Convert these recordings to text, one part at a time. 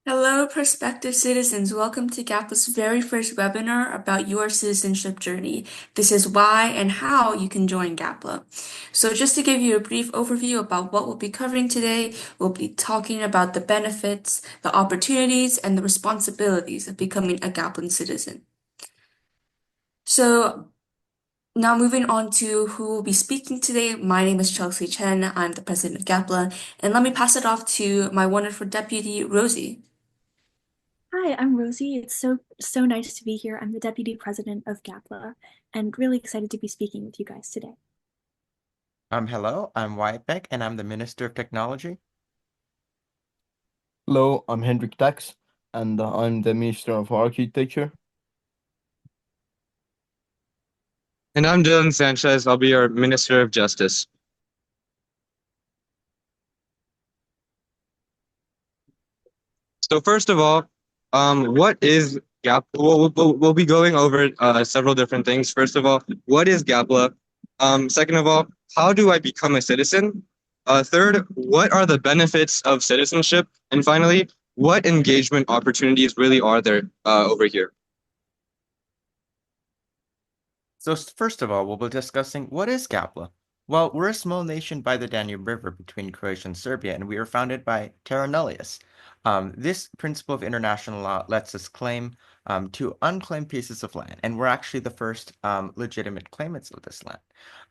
Hello, prospective citizens. Welcome to Gapla's very first webinar about your citizenship journey. This is why and how you can join Gapla. So just to give you a brief overview about what we'll be covering today, we'll be talking about the benefits, the opportunities, and the responsibilities of becoming a Gaplan citizen. So now moving on to who will be speaking today. My name is Chelsea Chen. I'm the president of Gapla, and let me pass it off to my wonderful deputy, Rosie. Hi, I'm Rosie. It's so nice to be here. I'm the Deputy President of Gapla and really excited to be speaking with you guys today. Hello, I'm Wyatt Beck, and I'm the Minister of Technology. Hello, I'm Hendrik Tax, and I'm the Minister of Architecture. And I'm Dylan Sanchez. I'll be your Minister of Justice. So first of all, what is GAP? We'll be going over several different things. First of all, what is GAPLA? Second of all, how do I become a citizen? Third, what are the benefits of citizenship? And finally, what engagement opportunities really are there over here? So first of all, we'll be discussing what is Gapla. Well, we're a small nation by the Danube River between Croatia and Serbia, and we were founded by Terra Nullius. This principle of international law lets us claim to unclaimed pieces of land, and we're actually the first legitimate claimants of this land.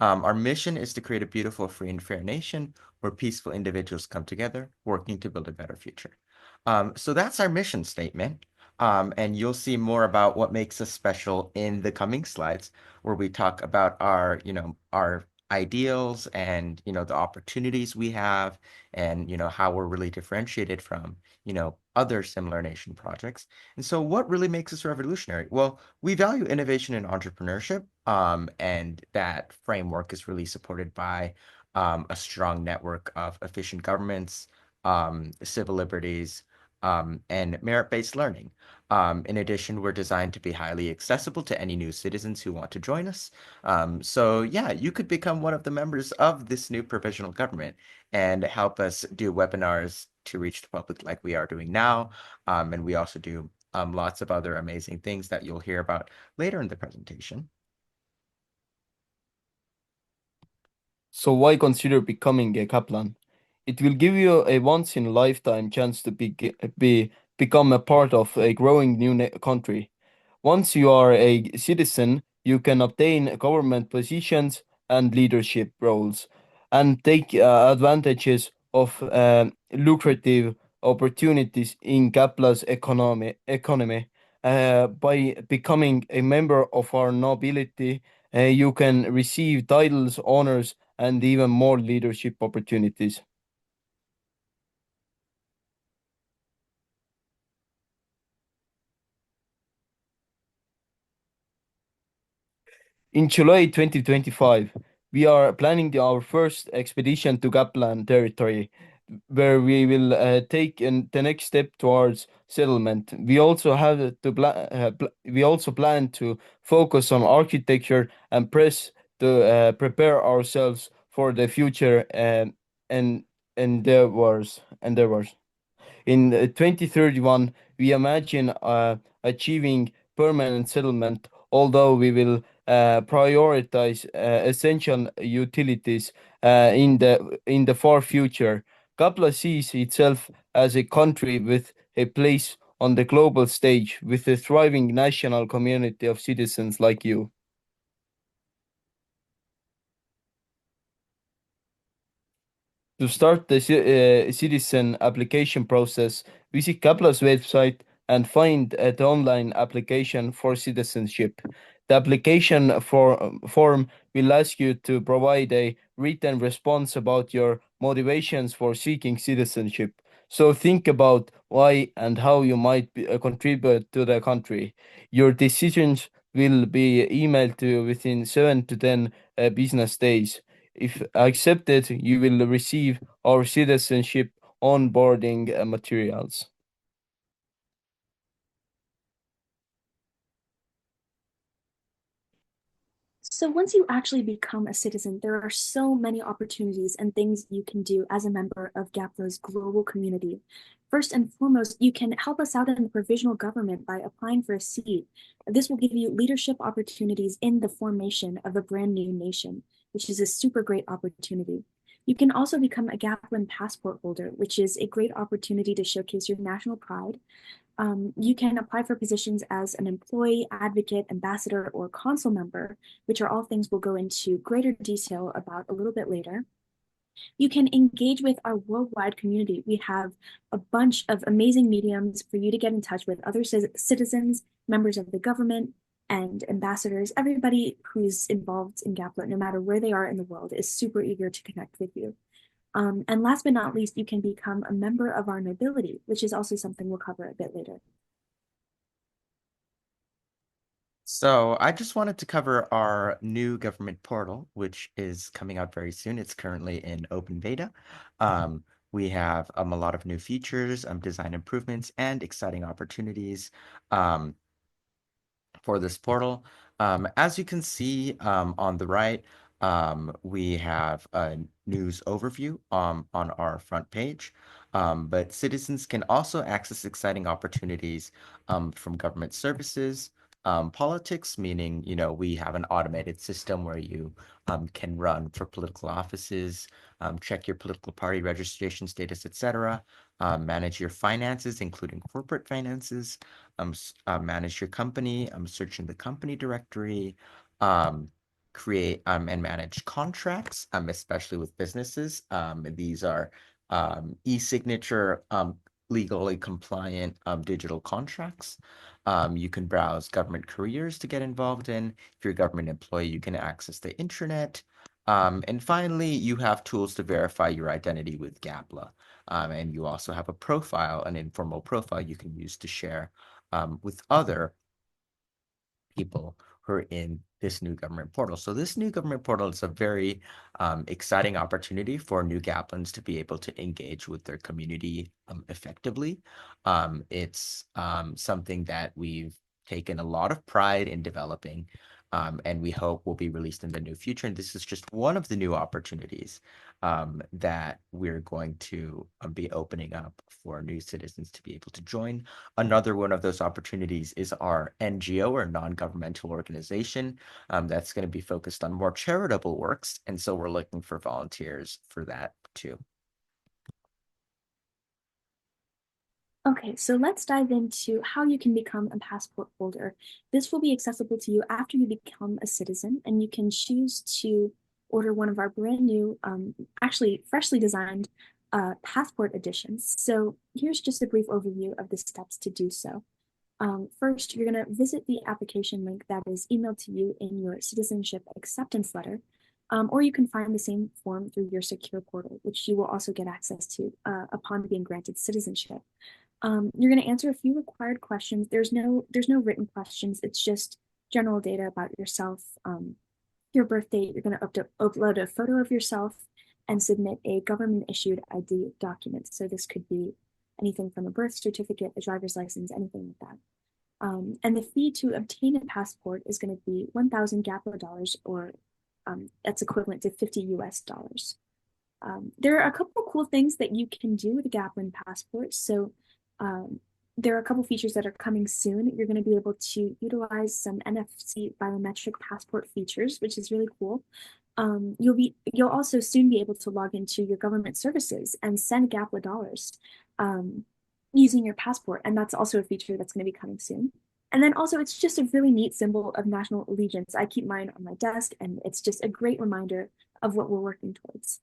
Our mission is to create a beautiful, free, and fair nation where peaceful individuals come together, working to build a better future. So that's our mission statement. And you'll see more about what makes us special in the coming slides, where we talk about our ideals and, the opportunities we have and, how we're really differentiated from, other similar nation projects. And so what really makes us revolutionary? Well, we value innovation and entrepreneurship, and that framework is really supported by a strong network of efficient governments, civil liberties, and merit-based learning. In addition, we're designed to be highly accessible to any new citizens who want to join us. So yeah, you could become one of the members of this new provisional government and help us do webinars to reach the public like we are doing now. And we also do lots of other amazing things that you'll hear about later in the presentation. So why consider becoming a Kaplan? It will give you a once-in-a-lifetime chance to become a part of a growing new country. Once you are a citizen, you can obtain government positions and leadership roles and take advantages of lucrative opportunities in Kapla's economy. By becoming a member of our nobility, you can receive titles, honors, and even more leadership opportunities. In July 2025, we are planning our first expedition to Gapland territory, where we will take the next step towards settlement. We also plan to focus on architecture and press to prepare ourselves for the future and endeavors. In 2031, we imagine achieving permanent settlement, although we will prioritize essential utilities in the far future. Kapla sees itself as a country with a place on the global stage, with a thriving national community of citizens like you. To start the citizen application process, visit Kapla's website and find the online application for citizenship. The application form will ask you to provide a written response about your motivations for seeking citizenship. So think about why and how you might contribute to the country. Your decisions will be emailed to you within 7 to 10 business days. If accepted, you will receive our citizenship onboarding materials. So once you actually become a citizen, there are so many opportunities and things you can do as a member of Gapla's global community. First and foremost, you can help us out in the provisional government by applying for a seat. This will give you leadership opportunities in the formation of a brand new nation, which is a super great opportunity. You can also become a Gaplin passport holder, which is a great opportunity to showcase your national pride. You can apply for positions as an employee, advocate, ambassador, or consul member, which are all things we'll go into greater detail about a little bit later. You can engage with our worldwide community. We have a bunch of amazing mediums for you to get in touch with other citizens, members of the government, and ambassadors. Everybody who's involved in Gapla, no matter where they are in the world, is super eager to connect with you. And last but not least, you can become a member of our nobility, which is also something we'll cover a bit later. So I just wanted to cover our new government portal, which is coming out very soon. It's currently in open beta. We have a lot of new features, design improvements, and exciting opportunities for this portal. As you can see on the right, we have a news overview on our front page. But citizens can also access exciting opportunities from government services, politics, meaning, we have an automated system where you can run for political offices, check your political party registration status, etc., manage your finances, including corporate finances, manage your company, search in the company directory, create and manage contracts, especially with businesses. These are e-signature, legally compliant digital contracts. You can browse government careers to get involved in. If you're a government employee, you can access the internet. And finally, you have tools to verify your identity with Gapla. And you also have a profile, an informal profile you can use to share with other people who are in this new government portal. So this new government portal is a very exciting opportunity for new Gaplans to be able to engage with their community effectively. It's something that we've taken a lot of pride in developing, and we hope will be released in the near future. And this is just one of the new opportunities that we're going to be opening up for new citizens to be able to join. Another one of those opportunities is our NGO, or non-governmental organization, that's going to be focused on more charitable works. And so we're looking for volunteers for that too. Okay, so let's dive into how you can become a passport holder. This will be accessible to you after you become a citizen, and you can choose to order one of our brand new, actually freshly designed passport editions. So here's just a brief overview of the steps to do so. First, you're going to visit the application link that is emailed to you in your citizenship acceptance letter, or you can find the same form through your secure portal, which you will also get access to upon being granted citizenship. You're going to answer a few required questions. There's no written questions. It's just general data about yourself, your birth date. You're going to upload a photo of yourself and submit a government issued ID document. So this could be anything from a birth certificate, a driver's license, anything like that. And the fee to obtain a passport is going to be 1,000 Gapla dollars, or that's equivalent to 50 US dollars. There are a couple of cool things that you can do with a Gaplin passport. So there are a couple features that are coming soon. You're going to be able to utilize some NFC biometric passport features, which is really cool. You'll also soon be able to log into your government services and send Gapla dollars using your passport, and that's also a feature that's going to be coming soon. And then also, it's just a really neat symbol of national allegiance. I keep mine on my desk, and it's just a great reminder of what we're working towards.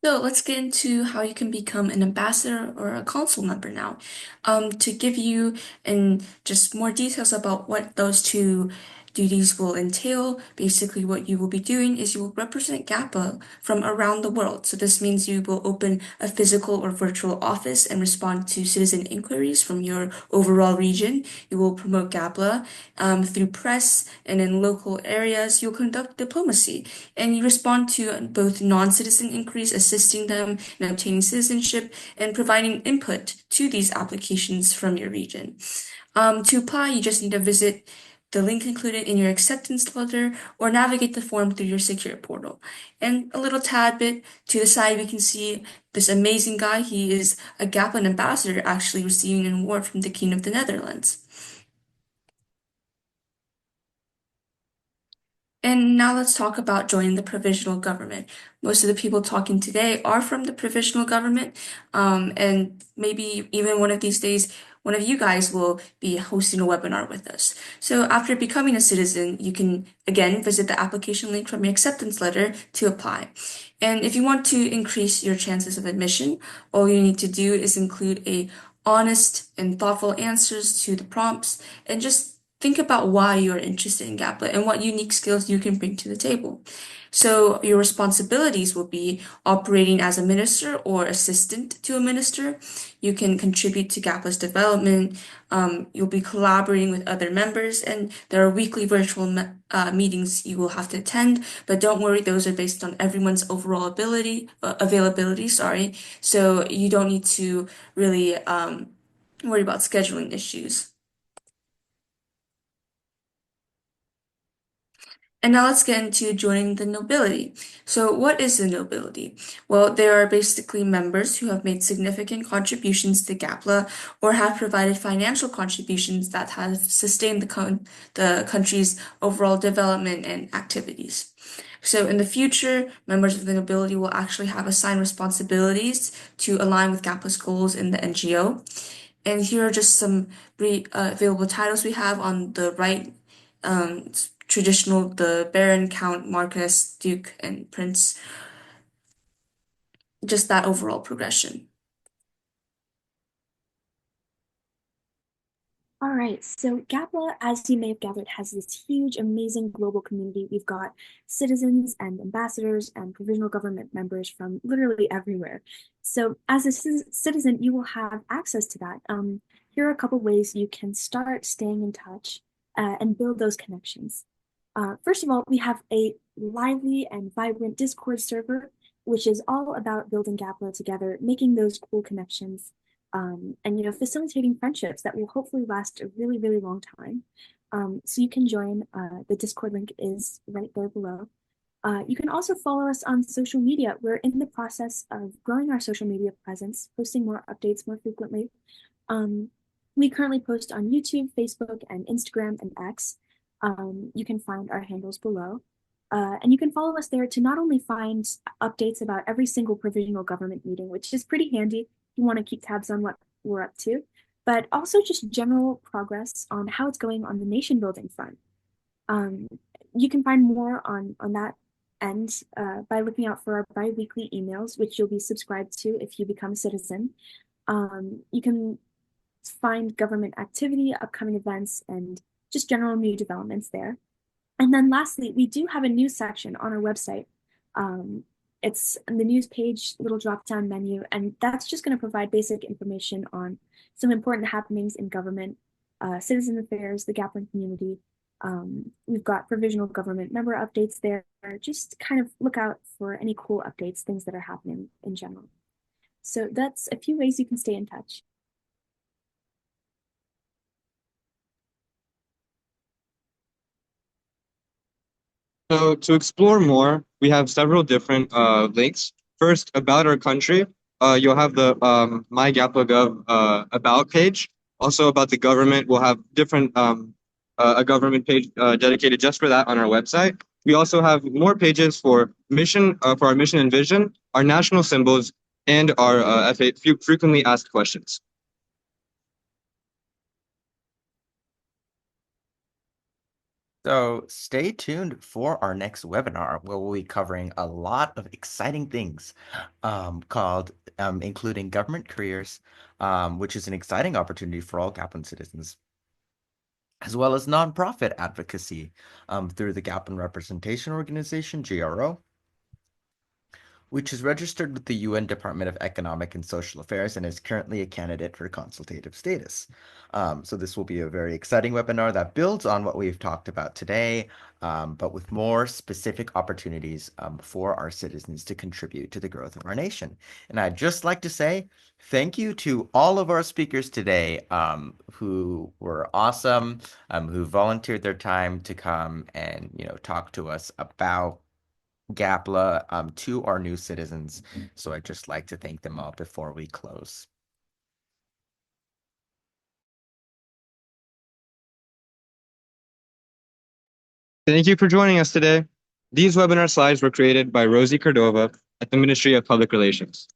So let's get into how you can become an ambassador or a consul member now. To give you just more details about what those two duties will entail, basically what you will be doing is you will represent GAPA from around the world. So this means you will open a physical or virtual office and respond to citizen inquiries from your overall region. You will promote GAPLA through press, and in local areas, you'll conduct diplomacy, and you respond to both non-citizen inquiries, assisting them in obtaining citizenship and providing input to these applications from your region. To apply, you just need to visit the link included in your acceptance letter, or navigate the form through your secure portal. And a little tad bit to the side, we can see this amazing guy. He is a Gapland ambassador, actually receiving an award from the King of the Netherlands. And now let's talk about joining the provisional government. Most of the people talking today are from the provisional government, and maybe even one of these days, one of you guys will be hosting a webinar with us. So after becoming a citizen, you can again visit the application link from your acceptance letter to apply. And if you want to increase your chances of admission, all you need to do is include a honest and thoughtful answers to the prompts and just think about why you're interested in Gapla and what unique skills you can bring to the table. So your responsibilities will be operating as a minister or assistant to a minister. You can contribute to Gapla's development. You'll be collaborating with other members, and there are weekly virtual meetings you will have to attend. But don't worry, those are based on everyone's overall availability. Sorry, so you don't need to really worry about scheduling issues. And now let's get into joining the nobility. So, what is the nobility? Well, they are basically members who have made significant contributions to GAPLA or have provided financial contributions that have sustained the country's overall development and activities. So, in the future, members of the nobility will actually have assigned responsibilities to align with GAPLA's goals in the NGO. And here are just some available titles we have on the right. Traditional, the Baron, Count, Marquess, Duke, and Prince, just that overall progression. All right, so Gapla, as you may have gathered, has this huge, amazing global community. We've got citizens and ambassadors and provisional government members from literally everywhere. So as a citizen, you will have access to that. Here are a couple ways you can start staying in touch and build those connections. First of all, we have a lively and vibrant Discord server, which is all about building Gapla together, making those cool connections and facilitating friendships that will hopefully last a really, really long time. So you can join. The Discord link is right there below. You can also follow us on social media. We're in the process of growing our social media presence, posting more updates more frequently. We currently post on YouTube, Facebook, and Instagram and X. You can find our handles below. And you can follow us there to not only find updates about every single provisional government meeting, which is pretty handy you want to keep tabs on what we're up to, but also just general progress on how it's going on the nation building front. You can find more on that end by looking out for our bi-weekly emails, which you'll be subscribed to if you become a citizen. You can find government activity, upcoming events, and just general new developments there. And then lastly, we do have a news section on our website. It's in the news page, little drop-down menu, and that's just going to provide basic information on some important happenings in government, citizen affairs, the Gapland community. We've got provisional government member updates there. Just kind of look out for any cool updates, things that are happening in general. So that's a few ways you can stay in touch. So to explore more, we have several different links. First, about our country, you'll have the MyGapla.gov about page. Also about the government, we'll have different a government page dedicated just for that on our website. We also have more pages for our mission and vision, our national symbols, and our frequently asked questions. So stay tuned for our next webinar where we'll be covering a lot of exciting things called including government careers, which is an exciting opportunity for all Gapland citizens, as well as nonprofit advocacy through the Gapland Representation Organization, GRO. which is registered with the UN Department of Economic and Social Affairs and is currently a candidate for consultative status. So this will be a very exciting webinar that builds on what we've talked about today, but with more specific opportunities for our citizens to contribute to the growth of our nation. And I'd just like to say thank you to all of our speakers today who were awesome, who volunteered their time to come and talk to us about Gapla to our new citizens. So I'd just like to thank them all before we close. Thank you for joining us today. These webinar slides were created by Rosie Cordova at the Ministry of Public Relations.